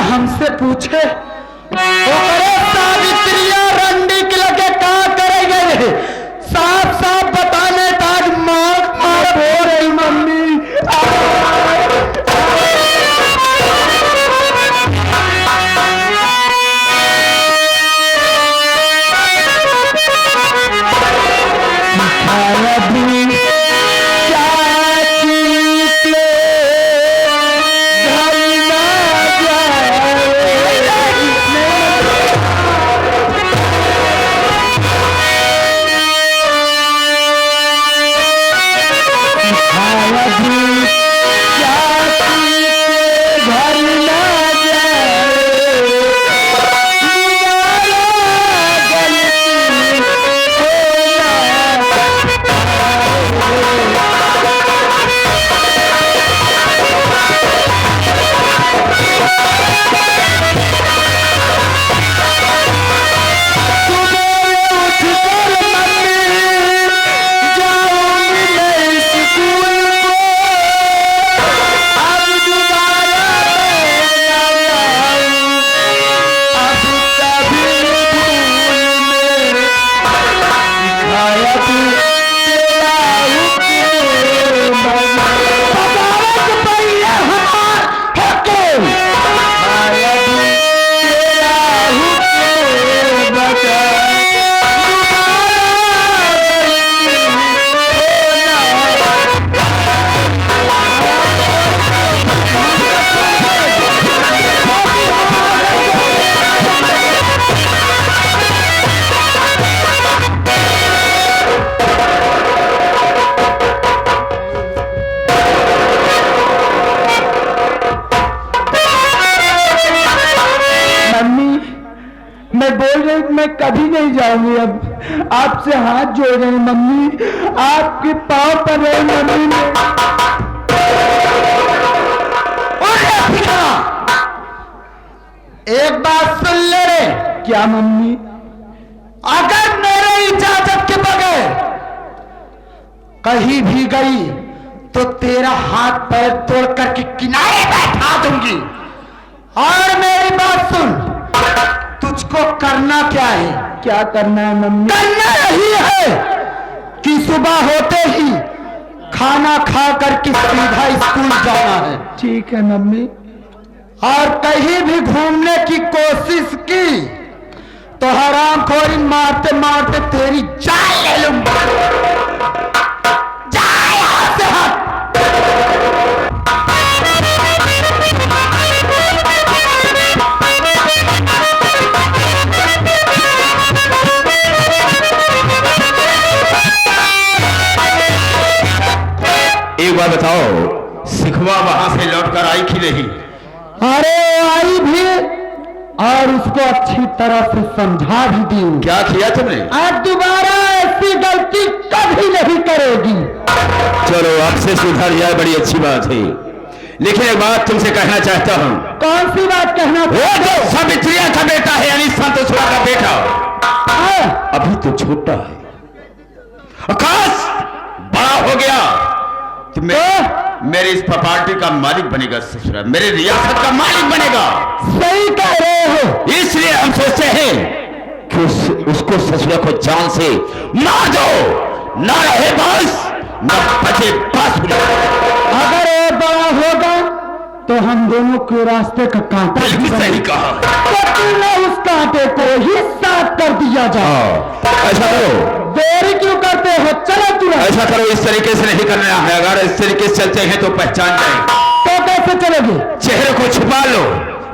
हमसे पूछे तो करे सावित्रिया रंडी के लगे का करेंगे रे? साफ साफ बताने ताज मार मार हो रही मम्मी। मैं कभी नहीं जाऊंगी। अब आपसे हाथ जोड़ रहे हैं मम्मी, आपके पांव पर रहे मम्मी ने। एक बात सुन ले रे। क्या मम्मी? अगर मेरे इजाजत के बगैर कहीं भी गई तो तेरा हाथ पैर तोड़ करके किनारे बैठा दूंगी। और मेरी बात सुन, तुझको करना क्या है? क्या करना है मम्मी? करना यही है कि सुबह होते ही खाना खा करके सीधा स्कूल जाना है। ठीक है मम्मी। और कहीं भी घूमने की कोशिश की तो हरामखोरी मारते मारते तेरी जान ले लूंगा। जा यहां से हट। एक बात बताओ, सिखवा वहां से लौटकर आई कि नहीं? अरे आई भी, और उसको अच्छी तरह से समझा भी दी। क्या किया तुमने? आज दोबारा ऐसी गलती कभी नहीं करेगी। चलो अब से सुधर जाए, बड़ी अच्छी बात है। लेकिन एक बात तुमसे कहना चाहता हूँ। कौन सी बात कहना? वो तो सावित्रिया का बेटा है, यानी संतोषवा का बेटा। अभी तो छोटा है, आकाश बड़ा हो गया तो मेरे इस प्रॉपर्टी का मालिक बनेगा, ससुरा मेरे रियासत का मालिक बनेगा। सही कह रहे हो। इसलिए हम सोचते हैं कि उसको ससुरा को जान से मार दो, ना रहे बस ना बचे बस। अगर वो बड़ा होगा तो हम दोनों के रास्ते का कांटा। सही कहा। तो उस कांटे को ही साफ कर दिया जाए। ऐसा करो। देरी क्यों करते हो? चलो तुरंत। ऐसा करो, इस तरीके से नहीं करना है। अगर इस तरीके से चलते हैं तो पहचान जाएंगे। तो कैसे चलोगे? चेहरे को छुपा लो,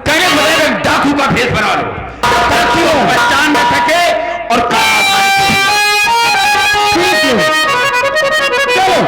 कहने बदले डाकू का भेष बना लो ताकि वो पहचान न सके और ठीक है, चलो।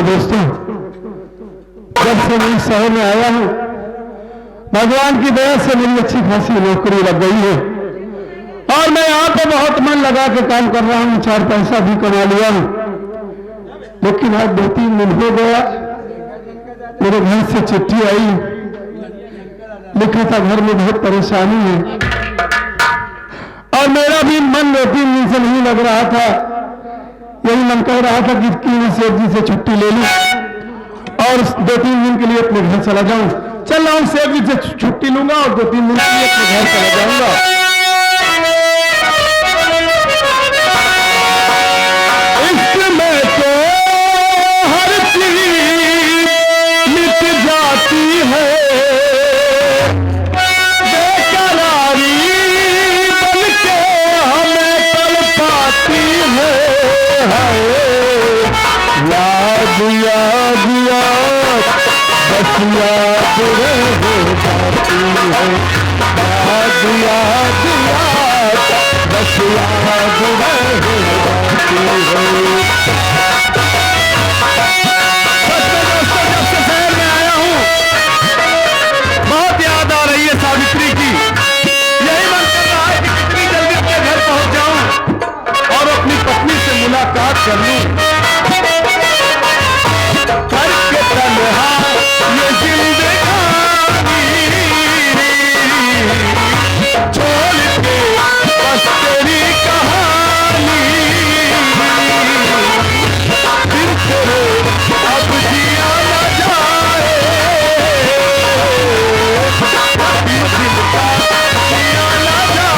दोस्तों, जब से मैं इस शहर में आया हूं, भगवान की दया से मेरी अच्छी खासी नौकरी लग गई है और मैं यहाँ पे बहुत मन लगा के काम कर रहा हूँ, 4 पैसा भी कमा लिया हूँ। लेकिन आज 2-3 दिन हो गया, मेरे घर से चिट्ठी आई, लिखा था घर में बहुत परेशानी है और मेरा भी मन 2-3 दिन से नहीं लग रहा था। यही मन कह रहा था कि क्यों सेठ जी से छुट्टी ले लूं और 2-3 दिन के लिए अपने घर चला जाऊं। चल रहा हूं, सेठ जी से छुट्टी लूंगा और 2-3 दिन के लिए अपने घर चला जाऊंगा। इसमें तो हर चीज मिट जाती है, बेकरारी बन के हमें तड़पाती है। याद याद याद बस याद रह जाती है, याद याद याद बस याद रह जाती है। दोस्तों, जब से शहर में आया हूँ बहुत याद आ रही है सावित्री की। यही मन कर रहा है कि कितनी जल्दी अपने घर पहुंच जाऊं और अपनी पत्नी से मुलाकात कर लूं। करके तन्हा ये जिंदगानी छोड़ के बस तेरी कहानी, दिल तेरे अब जिया न जाए, अभी दिल का जिया न जाए।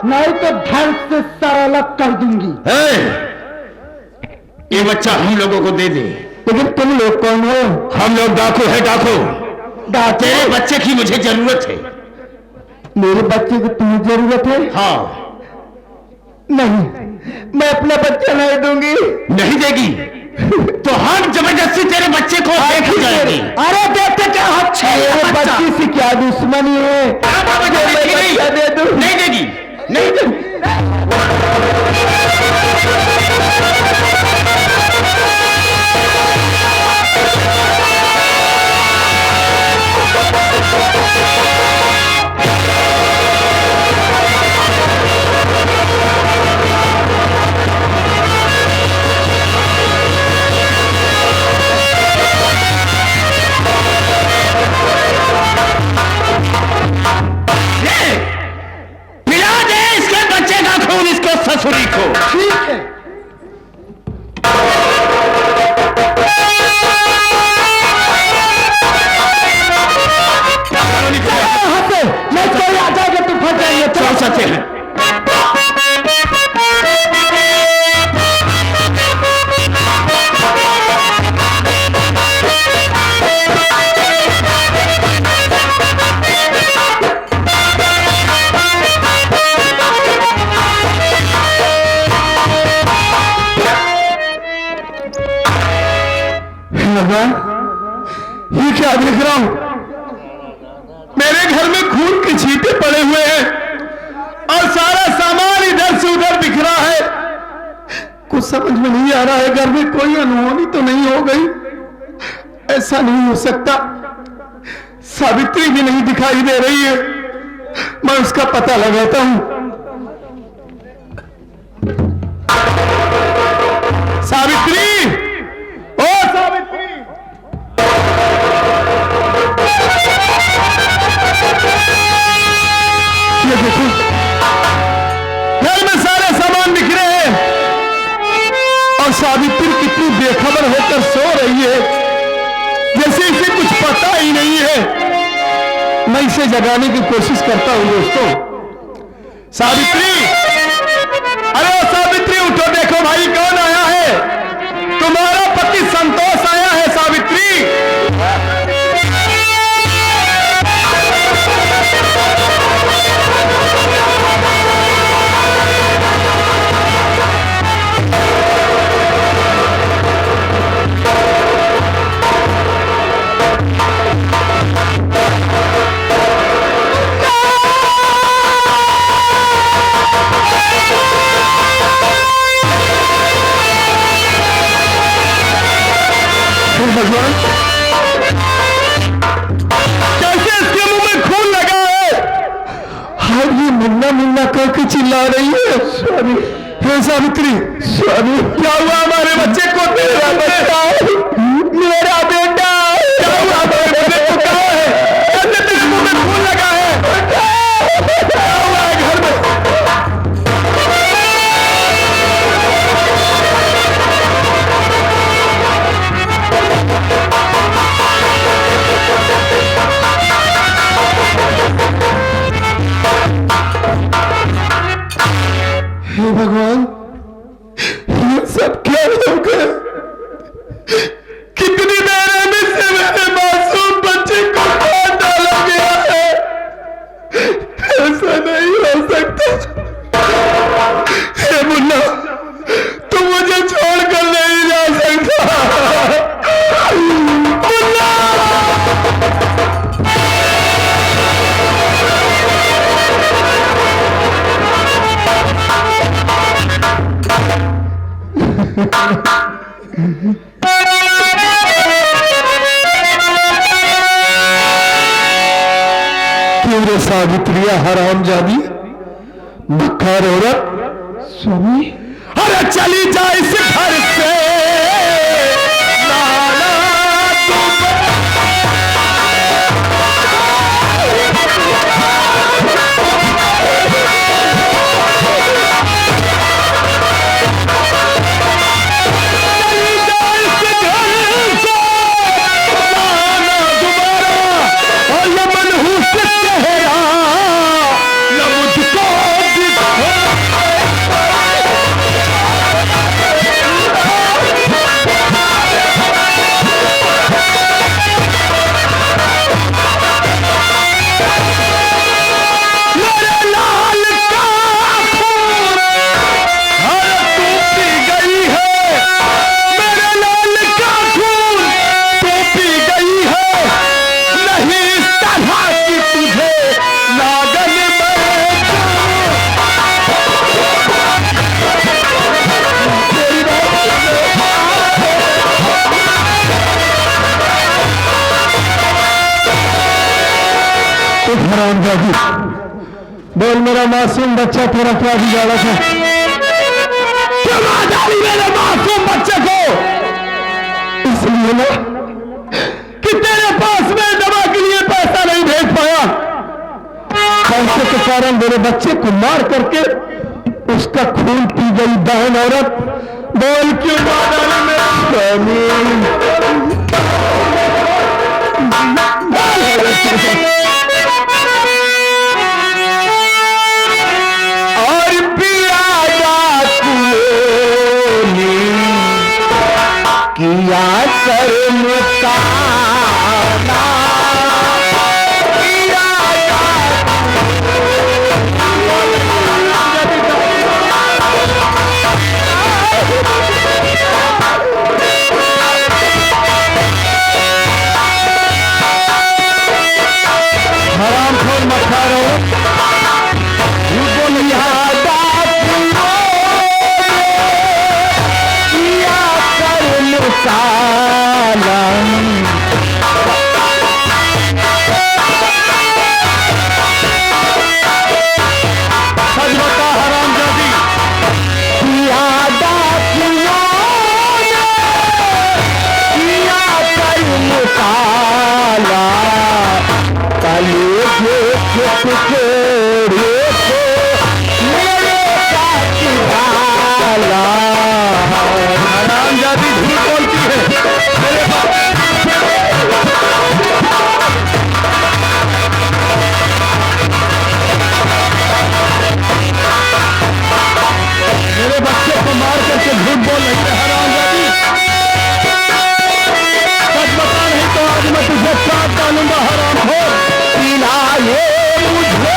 नहीं तो घर से सारा अलग कर दूंगी। ये बच्चा हम लोगों को दे दे। लेकिन तुम लोग कौन हो? हम लोग डाकू है, डाकू। तेरे बच्चे की मुझे जरूरत है। मेरे बच्चे की तुम्हें जरूरत है? हाँ। नहीं, मैं अपना बच्चा नहीं दूंगी। नहीं देगी तो हम जबरदस्ती तेरे बच्चे को देख जाएंगे। अरे देखते क्या अच्छे बच्ची से क्या दुश्मनी है? दे दूं? नहीं देगी, नहीं देगी। ससुरी को। ठीक है। मैं कोई आ जाएगा तो फंस जाएंगे। चल सकते हैं। ये क्या देख रहा हूं? मेरे घर में खून के छींटे पड़े हुए हैं और सारा सामान इधर से उधर बिखरा है। कुछ समझ में नहीं आ रहा है, घर में कोई अनहोनी तो नहीं हो गई? ऐसा नहीं हो सकता। सावित्री भी नहीं दिखाई दे रही है, मैं उसका पता लगाता हूं। सावित्री, ओ सावित्री, सावित्री कितनी बेखबर होकर सो रही है, जैसे इसे कुछ पता ही नहीं है। मैं इसे जगाने की कोशिश करता हूं दोस्तों। सावित्री, अरे सावित्री उठो, देखो भाई कौन आया है। तुम्हारा पति संतोष आया है सावित्री। भगवान, कैसे इसके मुंह में खून लगा है? हाँ, ये मुन्ना मुन्ना करके चिल्ला रही है। स्वामी, हे सावित्री, स्वामी क्या हुआ हमारे बच्चे को? मेरा बेटा, मेरा बेटा क्या हुआ हमारे बच्चे को? क्या है? कैसे इसके मुंह में खून लगा है? क्या हुआ है घर में? हे भगवान, ये सब क्या हो गया? कितनी देर में से मेरे मासूम बच्चे को मार डाला गया है। ऐसा नहीं हो सकता। हे मुन्ना, तुम मुझे छोड़कर नहीं जा सकता। मुन्ना, क्यों रे सावित्रिया हरामजादी, मक्कार औरत। स्वामी, अरे चली जा इस घर से। लाला हरामजादी, बोल मेरा मासूम बच्चा तेरा क्या बिगाड़ा था? क्यों मार डाली मेरे मासूम बच्चे को? इसलिए ना कि तेरे पास में दवा के लिए पैसा नहीं भेज पाया। पैसे के कारण मेरे बच्चे को मार करके उसका खून पी गई बहन औरत। बोल क्यों मार डाली मेरे स्वामी? किया कर्म काला, किया हरामखोर मक्खारो, मेरे बच्चे को मार करके झूठ बोल रही है हरामजादी। सच बता नहीं तो आज मैं तुझे काट डालूंगा हरामखोर। पिलाए मुझे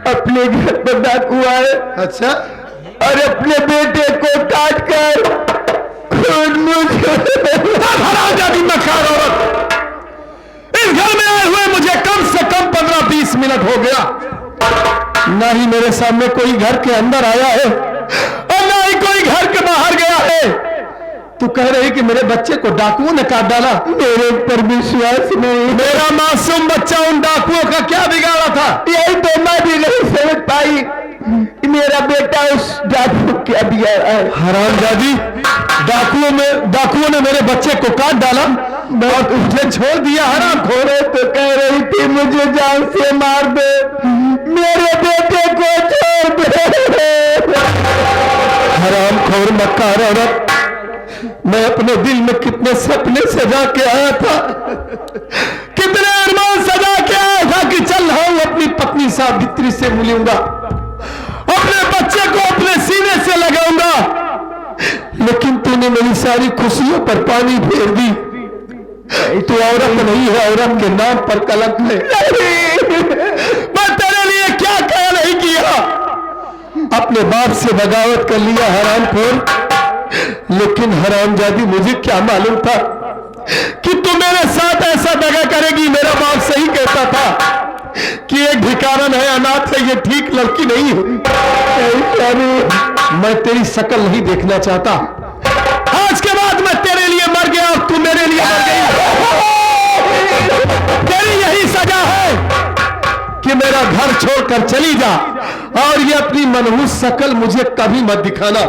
अपने घर पर डाकू आए। अच्छा, और अपने बेटे को काट कर खुद मुझे हरामजादी मक्कार औरत, इस घर में आए हुए मुझे कम से कम 15-20 मिनट हो गया। ना ही मेरे सामने कोई घर के अंदर आया है और ना ही कोई घर के बाहर गया है। तू कह रही कि मेरे बच्चे को डाकुओं ने काट डाला। मेरे पर विश्वास नहीं। मेरा मासूम बच्चा उन डाकुओं का क्या बिगाड़ा था? यही तो मैं भी नहीं समझ पाई। मेरा बेटा उस डाकू को क्या बिगाड़ा है? हरामजादी, डाकुओं ने मेरे बच्चे को काट डाला और तुझे छोड़ दिया। हरामखोर, तो कह रही थी मुझे जान से मार दे, मेरे बेटे को छोड़ दे। हरामखोर मक्कार औरत, मैं अपने दिल में कितने सपने सजा के आया था, कितने अरमान सजा के आया था कि चल रहा हूं अपनी पत्नी सावित्री से मिलूंगा, अपने बच्चे को अपने सीने से लगाऊंगा। लेकिन तूने मेरी सारी खुशियों पर पानी फेर दी। तू औरत नहीं है, औरत के नाम पर कलंक है। मैं तेरे लिए क्या क्या नहीं किया। अपने बाप से बगावत कर लिया हरामखोर, लेकिन हरामजादी मुझे क्या मालूम था कि तू मेरे साथ ऐसा दगा करेगी। मेरा बाप सही कहता था कि एक भिखारन है, अनाथ है, ये ठीक लड़की नहीं है। मैं तेरी शक्ल नहीं देखना चाहता। आज के बाद मैं तेरे लिए मर गया और तू मेरे लिए मर गई। तेरी यही सजा है कि मेरा घर छोड़कर चली जा और ये अपनी मनहूस शक्ल मुझे कभी मत दिखाना।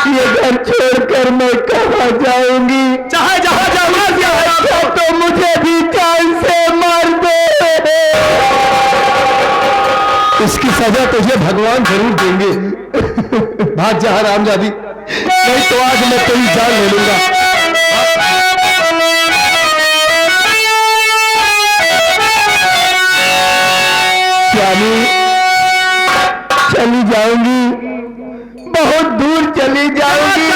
ये घर छोड़कर मैं कहाँ जाऊंगी? चाहे जहां जाऊंगा तो मुझे भी जान से मार दे। इसकी सजा तुझे भगवान जरूर देंगे। भाग जा हरामजादी, नहीं तो आज मैं तेरी जान ले लूंगा। स्वामी, चली जाऊंगी, बहुत दूर चली जाऊंगी।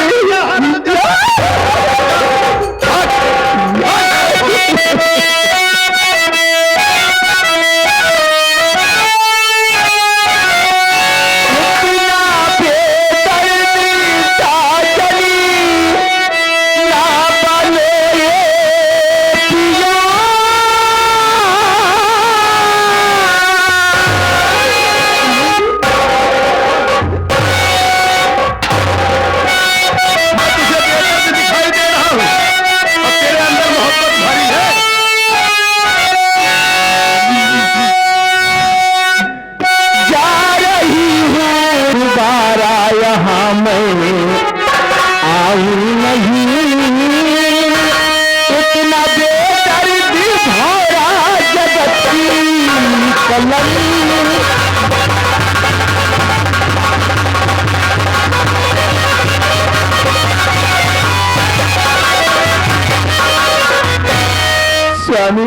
स्वामी,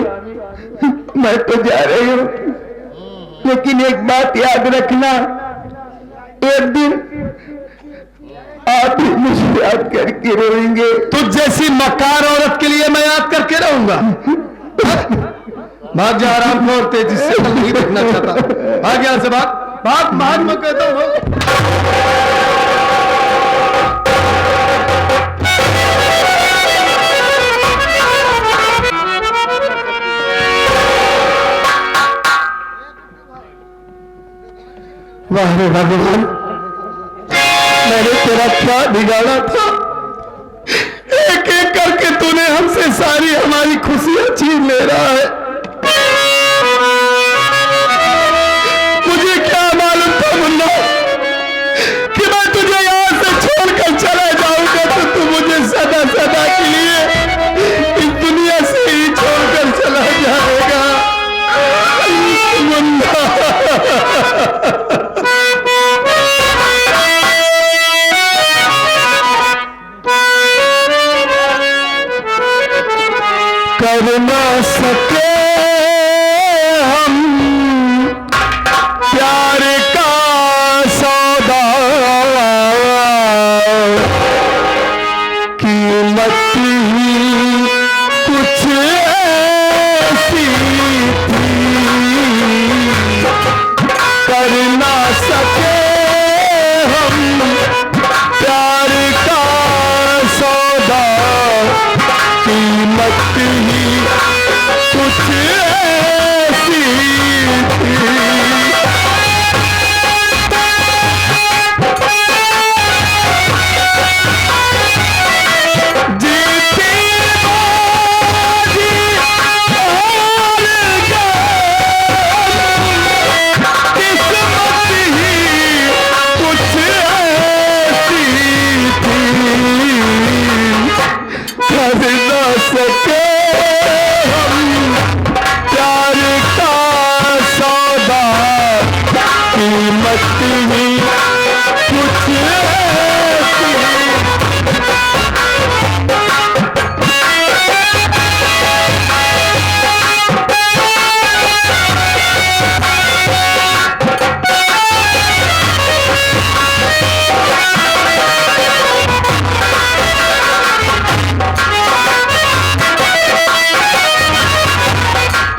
मैं तो जा रही हूँ, लेकिन एक बात याद रखना, एक दिन आप ही मुझे याद करके रोएंगे। तुझ जैसी मक्कार औरत के लिए मैं याद करके रहूंगा। भाग जा हरामखोर, तेजी से नहीं देखना चाहता। भाग यहां से, भाग भाग भाग, मैं कहता हूं। हे भगवान, मैंने तेरा क्या बिगाड़ा था? एक एक करके तूने हमसे सारी हमारी खुशियां छीन ले रहा है। मुझे क्या मालूम था मुन्ना कि मैं तुझे यहां से छोड़कर चला जाऊंगा तो तू मुझे सदा सदा के लिए इस दुनिया से ही छोड़कर चला जाएगा। मुन्ना कर ना सके